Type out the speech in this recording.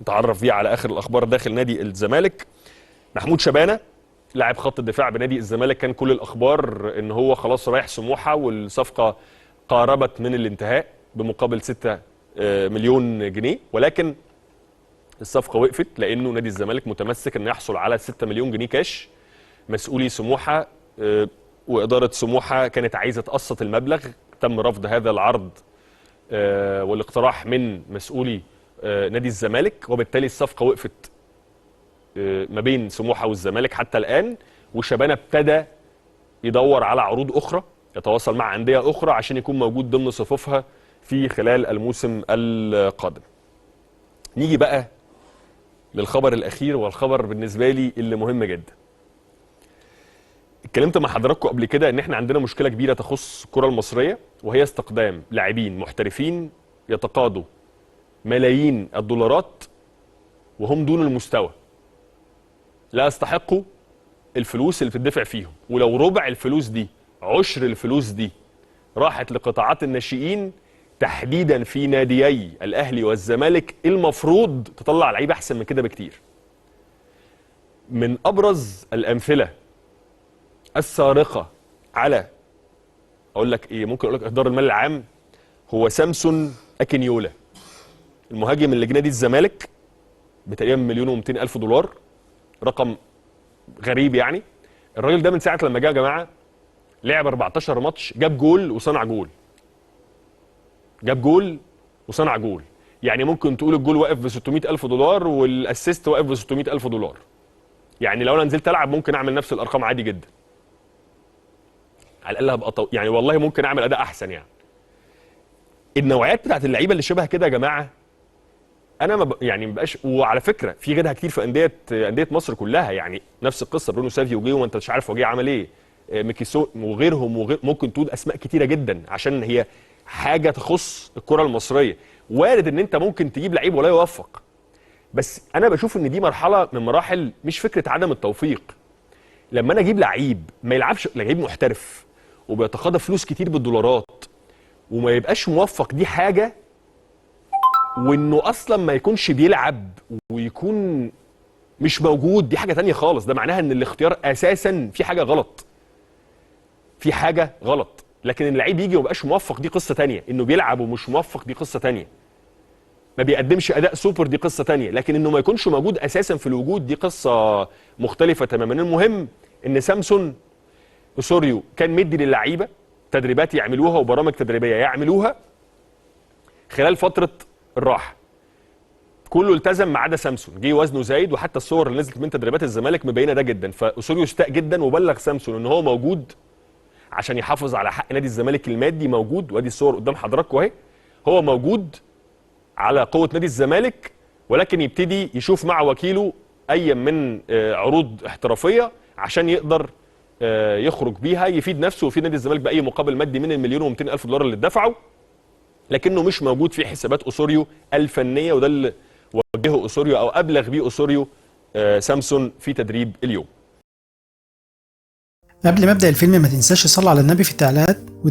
نتعرف بيه على اخر الاخبار داخل نادي الزمالك. محمود شبانه لاعب خط الدفاع بنادي الزمالك، كان كل الاخبار ان هو خلاص رايح سموحه والصفقه قاربت من الانتهاء بمقابل 6 مليون جنيه، ولكن الصفقه وقفت لانه نادي الزمالك متمسك انه يحصل على 6 مليون جنيه كاش. مسؤولي سموحه واداره سموحه كانت عايزه تقسط المبلغ، تم رفض هذا العرض والاقتراح من مسؤولي نادي الزمالك، وبالتالي الصفقه وقفت ما بين سموحه والزمالك حتى الان. وشبانه ابتدى يدور على عروض اخرى، يتواصل مع انديه اخرى عشان يكون موجود ضمن صفوفها في خلال الموسم القادم. نيجي بقى للخبر الاخير، والخبر بالنسبه لي اللي مهم جدا. اتكلمت مع حضراتكم قبل كده ان احنا عندنا مشكله كبيره تخص الكره المصريه، وهي استقدام لاعبين محترفين يتقاضوا ملايين الدولارات وهم دون المستوى، لا يستحقوا الفلوس اللي بتدفع فيهم. ولو ربع الفلوس دي، عشر الفلوس دي راحت لقطاعات الناشئين تحديدا في ناديي الاهلي والزمالك، المفروض تطلع لعيبه احسن من كده بكتير. من ابرز الامثله السارقه على ممكن اقول لك اهدار المال العام هو سامسون اكينيولا، المهاجم اللي جه نادي الزمالك بتقريبا $1,200,000، رقم غريب يعني. الراجل ده من ساعه لما جه يا جماعه لعب 14 ماتش، جاب جول وصنع جول، جاب جول وصنع جول. يعني ممكن تقول الجول واقف ب $600,000 والاسيست واقف ب $600,000. يعني لو انا نزلت العب ممكن اعمل نفس الارقام عادي جدا، على الاقل هبقى يعني والله ممكن اعمل اداء احسن. يعني النوعيات بتاعت اللعيبه اللي شبه كده يا جماعه انا ما بقاش. وعلى فكره في غيرها كتير في انديه مصر كلها، يعني نفس القصه. برونو سافيو جه وانت مش عارف هو جه عمل ايه، ميكيسو وغيرهم ممكن تقول اسماء كتيره جدا عشان هي حاجه تخص الكره المصريه. وارد ان انت ممكن تجيب لعيب ولا يوفق، بس انا بشوف ان دي مرحله من مراحل، مش فكره عدم التوفيق. لما انا اجيب لعيب ما يلعبش، لعيب محترف وبيتقاضى فلوس كتير بالدولارات وما يبقاش موفق، دي حاجه. وانه اصلا ما يكونش بيلعب ويكون مش موجود، دي حاجه تانية خالص. ده معناها ان الاختيار اساسا في حاجه غلط، في حاجه غلط. لكن اللعيب يجي وما يبقاش موفق دي قصه تانية، انه بيلعب ومش موفق دي قصه تانية، ما بيقدمش اداء سوبر دي قصه تانية، لكن انه ما يكونش موجود اساسا في الوجود دي قصه مختلفه تماما. المهم ان سامسون اوسوريو كان مدي للعيبه تدريبات يعملوها وبرامج تدريبيه يعملوها خلال فتره الراحه. كله التزم ما عدا سامسون، جه وزنه زايد، وحتى الصور اللي نزلت من تدريبات الزمالك مبينه ده جدا. فاوسوريو استاء جدا وبلغ سامسون ان هو موجود عشان يحافظ على حق نادي الزمالك المادي، موجود. وادي الصور قدام حضراتكم اهي، هو موجود على قوه نادي الزمالك، ولكن يبتدي يشوف مع وكيله اي من عروض احترافيه عشان يقدر يخرج بيها يفيد نفسه ويفيد نادي الزمالك باي مقابل مادي من $1,200,000 اللي اتدفعوا، لكنه مش موجود في حسابات اوسوريو الفنيه. وده اللي وجهه اوسوريو او ابلغ بيه اوسوريو سامسون في تدريب اليوم. قبل ما ابدا الفيلم ما تنساش تصلي على النبي في التعليقات